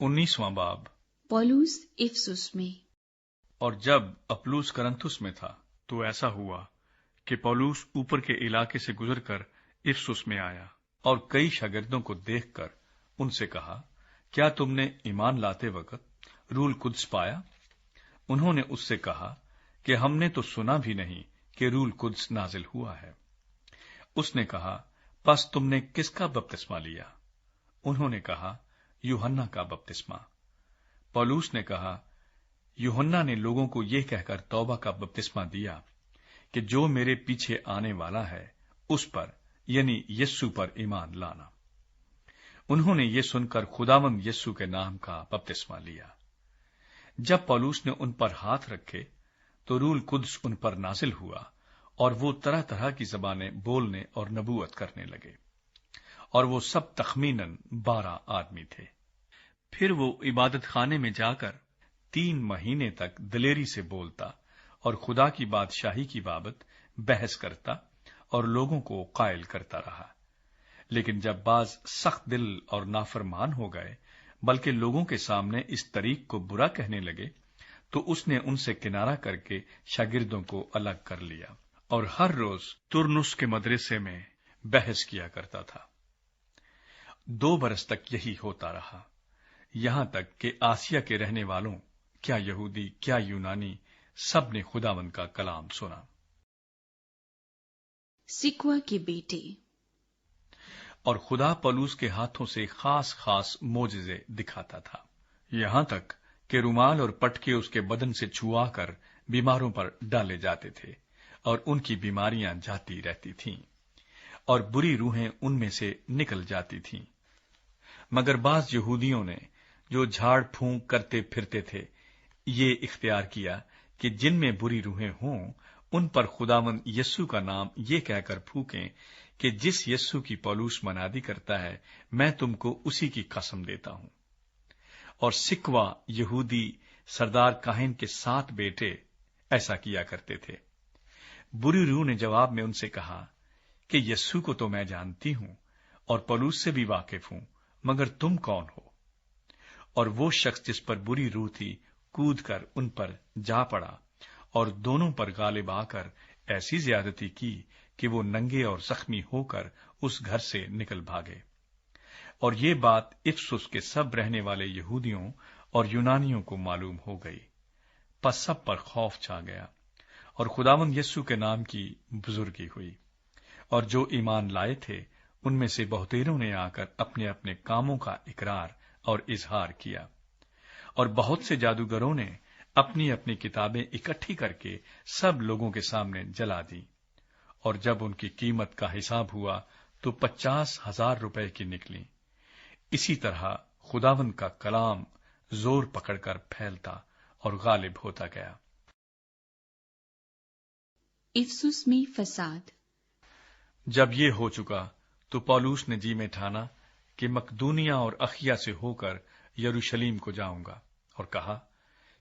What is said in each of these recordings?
19वां बाब। पौलुस इफसुस में। और जब अपुल्लोस करन्थुस में था तो ऐसा हुआ कि पौलुस ऊपर के इलाके से गुजरकर इफसुस में आया और कई शागिर्दों को देखकर उनसे कहा, क्या तुमने ईमान लाते वक्त रूह कुद्स पाया? उन्होंने उससे कहा कि हमने तो सुना भी नहीं कि रूह कुद्स नाजिल हुआ है। उसने कहा, बस तुमने किसका बपतिस्मा लिया? उन्होंने कहा, यूहन्ना का बपतिस्मा। पौलुस ने कहा, यूहन्ना ने लोगों को यह कहकर तौबा का बपतिस्मा दिया कि जो मेरे पीछे आने वाला है उस पर यानी यीशु पर ईमान लाना। उन्होंने ये सुनकर खुदावंद यीशु के नाम का बपतिस्मा लिया। जब पौलुस ने उन पर हाथ रखे तो रूह कुद्स उन पर नाजिल हुआ और वो तरह तरह की ज़बानें बोलने और नबूवत करने लगे। और वो सब तखमीनन 12 आदमी थे। फिर वो इबादत खाने में जाकर 3 महीने तक दलेरी से बोलता और खुदा की बादशाही की बाबत बहस करता और लोगों को कायल करता रहा। लेकिन जब बाज सख्त दिल और नाफरमान हो गए, बल्कि लोगों के सामने इस तरीक को बुरा कहने लगे, तो उसने उनसे किनारा करके शागिर्दों को अलग कर लिया और हर रोज तुरनुस के मदरसे में बहस किया करता था। 2 बरस तक यही होता रहा, यहां तक कि आसिया के रहने वालों, क्या यहूदी क्या यूनानी, सब ने खुदावंद का कलाम सुना। सिक्वा के बेटे। और खुदा पौलुस के हाथों से खास खास मोजज़े दिखाता था, यहां तक कि रुमाल और पटके उसके बदन से छुआ कर बीमारों पर डाले जाते थे और उनकी बीमारियां जाती रहती थीं और बुरी रूहें उनमें से निकल जाती थीं। मगर बाज यहूदियों ने, जो झाड़ फूंक करते फिरते थे, ये इख्तियार किया कि जिनमें बुरी रूहें हों उन पर खुदावंद यीशु का नाम ये कहकर फूकें कि जिस यीशु की पौलुस मनादी करता है, मैं तुमको उसी की कसम देता हूं। और सिकवा यहूदी सरदार काहिन के 7 बेटे ऐसा किया करते थे। बुरी रूह ने जवाब में उनसे कहा कि यीशु को तो मैं जानती हूं और पौलुस से भी वाकिफ हूं, मगर तुम कौन हो? और वो शख्स जिस पर बुरी रूह थी कूद कर उन पर जा पड़ा और दोनों पर गालिब आकर ऐसी ज्यादती की कि वो नंगे और जख्मी होकर उस घर से निकल भागे। और ये बात इफसुस के सब रहने वाले यहूदियों और यूनानियों को मालूम हो गई। पस सब पर खौफ छा गया और खुदावंद यीशु के नाम की बुजुर्गी हुई। और जो ईमान लाए थे उनमें से बहुतेरों ने आकर अपने अपने कामों का इकरार और इजहार किया। और बहुत से जादूगरों ने अपनी अपनी किताबें इकट्ठी करके सब लोगों के सामने जला दी। और जब उनकी कीमत का हिसाब हुआ तो 50,000 रुपए की निकली। इसी तरह खुदावंद का कलाम जोर पकड़कर फैलता और गालिब होता गया। इफसुस में फसाद। जब ये हो चुका तो पौलुस ने जी में ठाना कि मकदूनिया और अखिया से होकर यरूशलेम को जाऊंगा, और कहा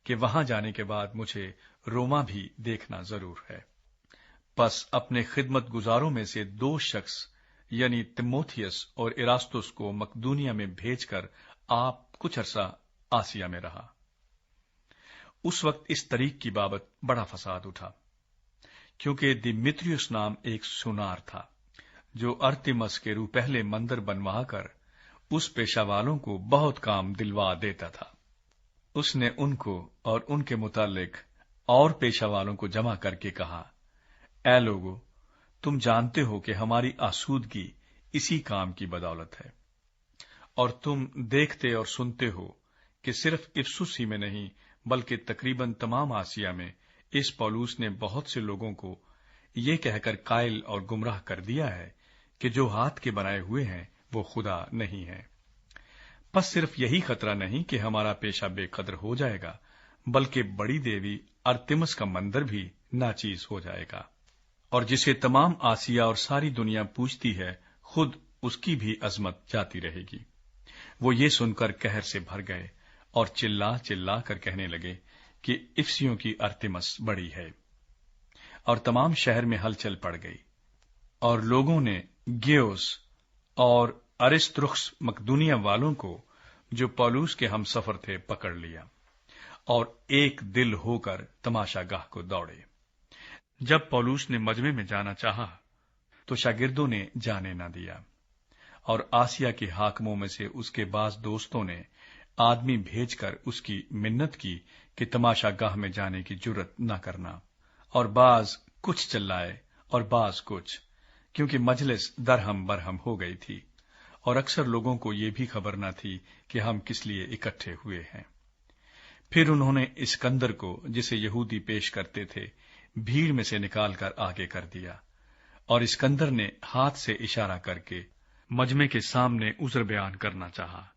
कि वहां जाने के बाद मुझे रोमा भी देखना जरूर है। बस अपने खिदमत गुजारों में से 2 शख्स यानी तिमोथियस और इरास्तुस को मकदूनिया में भेजकर आप कुछ अरसा आसिया में रहा। उस वक्त इस तरीक की बाबत बड़ा फसाद उठा, क्योंकि दिमित्रियुस नाम एक सुनार था जो अर्तिमस के रू पहले मंदिर बनवा कर उस पेशा वालों को बहुत काम दिलवा देता था। उसने उनको और उनके मुतालिक और पेशा वालों को जमा करके कहा, ऐ लोगो, तुम जानते हो कि हमारी आसूदगी इसी काम की बदौलत है, और तुम देखते और सुनते हो कि सिर्फ इफसुस ही में नहीं बल्कि तकरीबन तमाम आसिया में इस पौलुस ने बहुत से लोगों को ये कहकर कायल और गुमराह कर दिया है कि जो हाथ के बनाए हुए हैं वो खुदा नहीं है। बस सिर्फ यही खतरा नहीं कि हमारा पेशा बेकदर हो जाएगा, बल्कि बड़ी देवी अर्तिमस का मंदिर भी नाचीज हो जाएगा, और जिसे तमाम आसिया और सारी दुनिया पूजती है, खुद उसकी भी अजमत जाती रहेगी। वो ये सुनकर कहर से भर गए और चिल्ला चिल्ला कर कहने लगे कि इफसियों की अर्तिमस बड़ी है। और तमाम शहर में हलचल पड़ गई, और लोगों ने गेयोस और अरिस्तर्खुस मकदूनिया वालों को जो पौलुस के हम सफर थे पकड़ लिया और एक दिल होकर तमाशागाह को दौड़े। जब पौलुस ने मजमे में जाना चाहा तो शागिर्दों ने जाने न दिया, और आसिया के हाकिमों में से उसके बाज दोस्तों ने आदमी भेजकर उसकी मिन्नत की कि तमाशागाह में जाने की जुर्रत न करना, और बाज कुछ चिल्लाए और बाज कुछ, क्योंकि मजलिस दरहम बरहम हो गई थी और अक्सर लोगों को ये भी खबर न थी कि हम किस लिए इकट्ठे हुए हैं। फिर उन्होंने इस्कंदर को, जिसे यहूदी पेश करते थे, भीड़ में से निकालकर आगे कर दिया, और इस्कंदर ने हाथ से इशारा करके मजमे के सामने उज़्र बयान करना चाहा।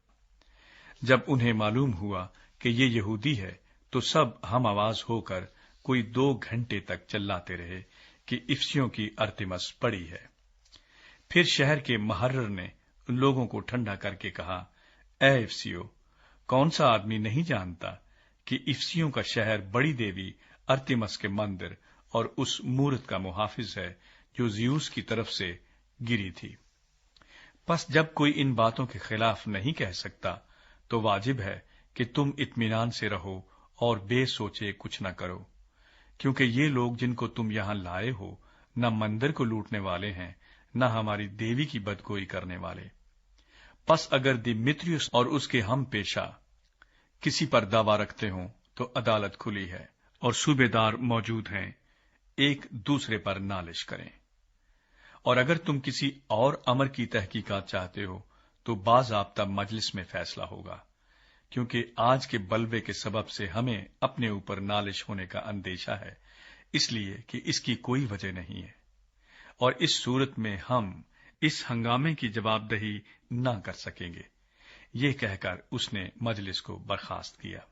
जब उन्हें मालूम हुआ कि ये यहूदी है, तो सब हम आवाज होकर कोई 2 घंटे तक चिल्लाते रहे कि इफिसियों की अर्तिमस पड़ी है। फिर शहर के महर्र ने लोगों को ठंडा करके कहा, ए इफिसियो, कौन सा आदमी नहीं जानता कि इफिसियों का शहर बड़ी देवी अर्तिमस के मंदिर और उस मूरत का मुहाफिज है जो ज़्यूस की तरफ से गिरी थी। बस जब कोई इन बातों के खिलाफ नहीं कह सकता, तो वाजिब है कि तुम इत्मीनान से रहो और बेसोचे कुछ न करो, क्योंकि ये लोग जिनको तुम यहां लाए हो न मंदिर को लूटने वाले हैं, न हमारी देवी की बदगोई करने वाले। बस अगर दिमित्रियुस और उसके हम पेशा किसी पर दावा रखते हों तो अदालत खुली है और सूबेदार मौजूद हैं, एक दूसरे पर नालिश करें। और अगर तुम किसी और अमर की तहकीकात चाहते हो तो बाज़ाब्ता मजलिस में फैसला होगा, क्योंकि आज के बलवे के सबब से हमें अपने ऊपर नालिश होने का अंदेशा है, इसलिए कि इसकी कोई वजह नहीं है, और इस सूरत में हम इस हंगामे की जवाबदही न कर सकेंगे। ये कहकर उसने मजलिस को बर्खास्त किया।